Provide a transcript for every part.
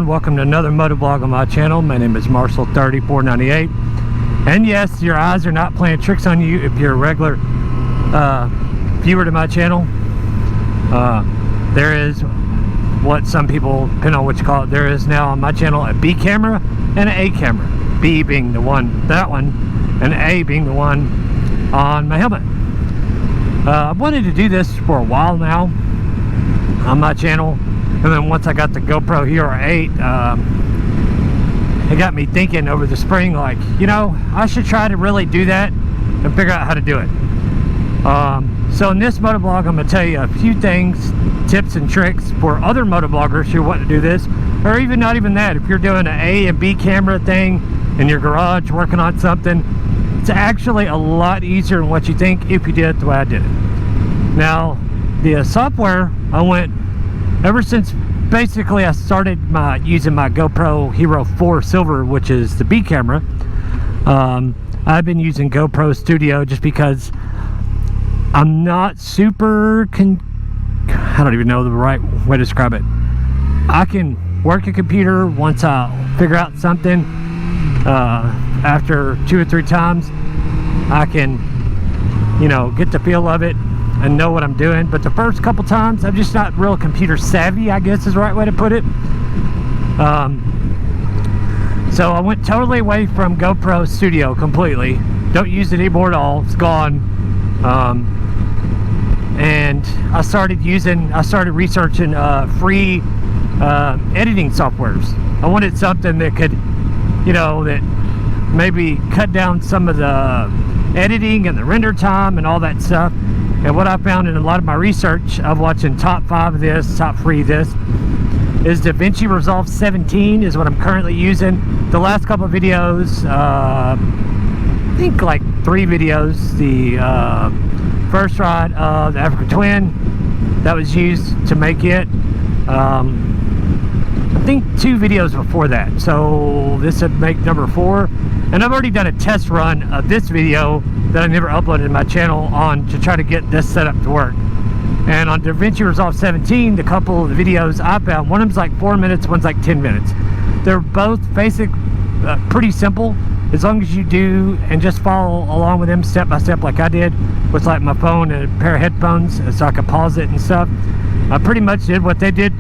welcome to another motovlog on my channel. My name is Marshall3498, and yes, your eyes are not playing tricks on you if you're a regular viewer to my channel. There is what some people, depending on what you call it, there is now on my channel a B camera and an A camera. B being the one, that one, and A being the one on my helmet. I wanted to do this for a while now on my channel, and then once I got the GoPro Hero 8, it got me thinking over the spring, like, you know, I should try to really do that and figure out how to do it. So in this motovlog, I'm going to tell you a few things, tips and tricks for other motovloggers who want to do this, or even not even that. If you're doing an A and B camera thing in your garage working on something, it's actually a lot easier than what you think if you did it the way I did it. Now, the software, I went, ever since basically I started using my GoPro Hero 4 Silver, which is the B camera, I've been using GoPro Studio just because I'm not super, I don't even know the right way to describe it. I can work a computer once I figure out something. After 2 or 3 times, I can, you know, get the feel of it and know what I'm doing. But the first couple times, I'm just not real computer savvy, I guess is the right way to put it. So I went totally away from GoPro Studio completely. Don't use it anymore at all. It's gone. And I started researching free editing softwares. I wanted something that could, you know, that maybe cut down some of the editing and the render time and all that stuff. And what I found in a lot of my research of watching top 5 of this, top 3 of this, is DaVinci Resolve 17 is what I'm currently using. The last couple of videos, I think like 3 videos, the first ride of the Africa Twin that was used to make it. I think 2 videos before that, so this would make number 4. And I've already done a test run of this video that I never uploaded to my channel on to try to get this set up to work. And on DaVinci Resolve 17, the couple of the videos I found, one of them's like 4 minutes, one's like 10 minutes. They're both basic, pretty simple, as long as you do and just follow along with them step by step like I did with like my phone and a pair of headphones so I could pause it and stuff. I pretty much did what they did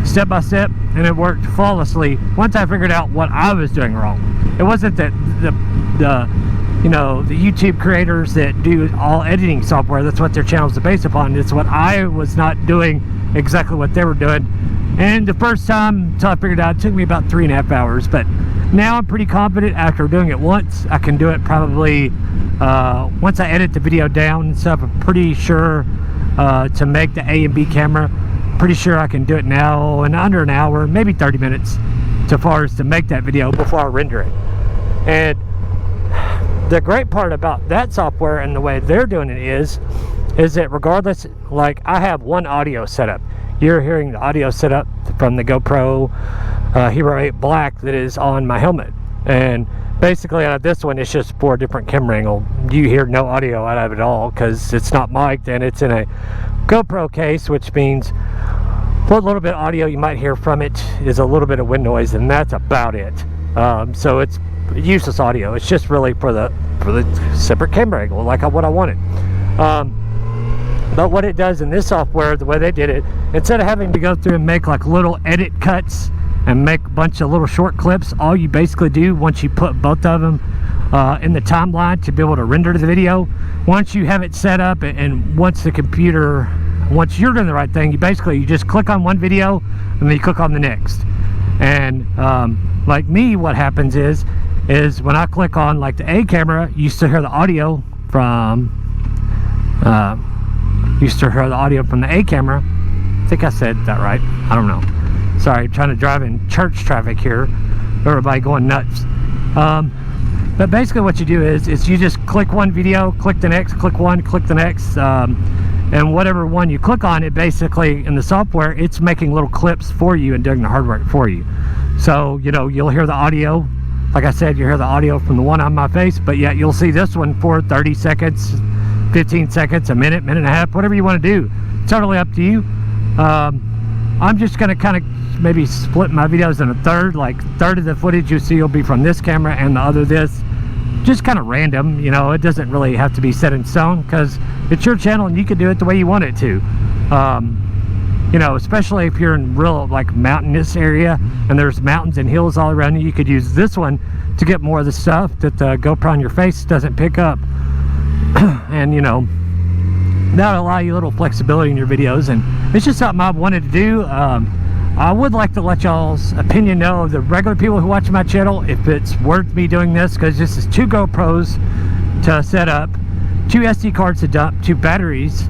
step by step, and it worked flawlessly once I figured out what I was doing wrong. It wasn't that the you know, the YouTube creators that do all editing software, that's what their channels are based upon. It's what I was not doing exactly what they were doing. And the first time until I figured out, it took me about 3.5 hours, but now I'm pretty confident after doing it once. I can do it probably once I edit the video down and stuff. I'm pretty sure to make the A and B camera, pretty sure I can do it now in under an hour, maybe 30 minutes, so far as to make that video before I render it. And the great part about that software and the way they're doing it is that regardless, like I have one audio setup. You're hearing the audio setup from the GoPro Hero 8 Black that is on my helmet. And basically out of this one, it's just for a different camera angle. You hear no audio out of it all because it's not mic'd and it's in a GoPro case, which means what little bit of audio you might hear from it is a little bit of wind noise, and that's about it. So it's useless audio. It's just really for the separate camera angle, like what I wanted. But what it does in this software, the way they did it, instead of having to go through and make like little edit cuts and make a bunch of little short clips, all you basically do once you put both of them in the timeline to be able to render the video, once you have it set up and once you're doing the right thing, you just click on one video and then you click on the next. And like me, what happens is when I click on like the A camera, you still hear the audio from the A camera. I think I said that right. I don't know. Sorry, I'm trying to drive in church traffic here. Everybody going nuts. But basically what you do is you just click one video, click the next, click one, click the next, and whatever one you click on, it basically, in the software, it's making little clips for you and doing the hard work for you. So, you know, you'll hear the audio. Like I said, you hear the audio from the one on my face, but yet you'll see this one for 30 seconds, 15 seconds, a minute, minute and a half, whatever you want to do. It's totally up to you. I'm just going to kind of maybe split my videos in a third. Like third of the footage you see will be from this camera and the other this. Just kind of random, you know. It doesn't really have to be set in stone because it's your channel and you can do it the way you want it to. You know, especially if you're in real like mountainous area and there's mountains and hills all around you, you could use this one to get more of the stuff that the GoPro on your face doesn't pick up. And you know, that'll allow you a little flexibility in your videos, and it's just something I wanted to do. I would like to let y'all's opinion know, of the regular people who watch my channel, if it's worth me doing this, because this is 2 GoPros to set up, 2 SD cards to dump, 2 batteries,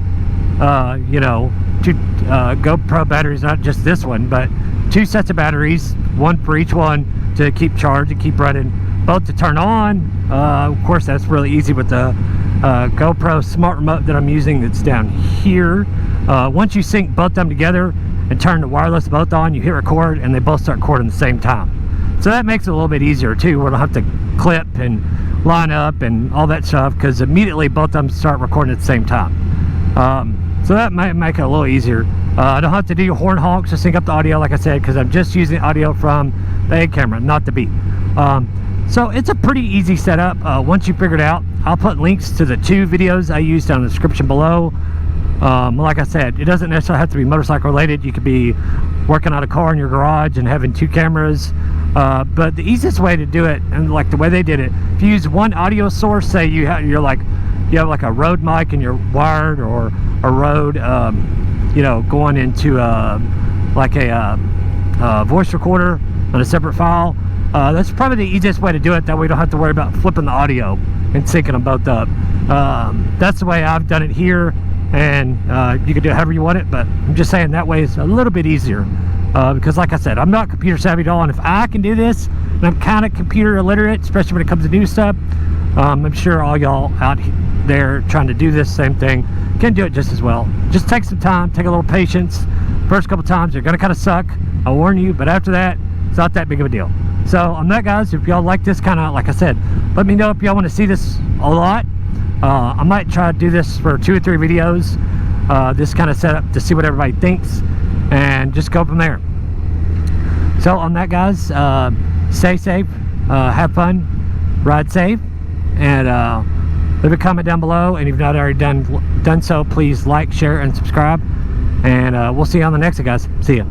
you know, 2 GoPro batteries, not just this one, but 2 sets of batteries, 1 for each one to keep charged and keep running, both to turn on. Of course, that's really easy with the GoPro smart remote that I'm using that's down here. Once you sync both of them together and turn the wireless both on, you hit record and they both start recording at the same time. So that makes it a little bit easier too. We don't have to clip and line up and all that stuff, because immediately both of them start recording at the same time. So that might make it a little easier. I don't have to do horn honks to sync up the audio, like I said, because I'm just using audio from the A camera, not the B. So it's a pretty easy setup. Once you figure it out, I'll put links to the 2 videos I used down in the description below. Like I said, it doesn't necessarily have to be motorcycle related. You could be working on a car in your garage and having 2 cameras. But the easiest way to do it, and like the way they did it, if you use one audio source, say you have like a Rode mic and you're wired, or a Rode, you know, going into like a voice recorder on a separate file. That's probably the easiest way to do it. That way you don't have to worry about flipping the audio and syncing them both up. That's the way I've done it here, and you can do it however you want it, but I'm just saying that way it's a little bit easier, because like I said, I'm not computer savvy at all, and if I can do this, and I'm kind of computer illiterate, especially when it comes to new stuff, I'm sure all y'all out there trying to do this same thing can do it just as well. Just take some time, take a little patience. First couple times you're gonna kind of suck, I warn you, but after that it's not that big of a deal. So on that, guys, if y'all like this kind of, like I said, let me know if y'all want to see this a lot. I might try to do this for 2 or 3 videos, this kind of setup, to see what everybody thinks and just go from there. So on that, guys, stay safe, have fun, ride safe, and leave a comment down below, and if you've not already done so, please like, share, and subscribe, and we'll see you on the next one, guys. See ya.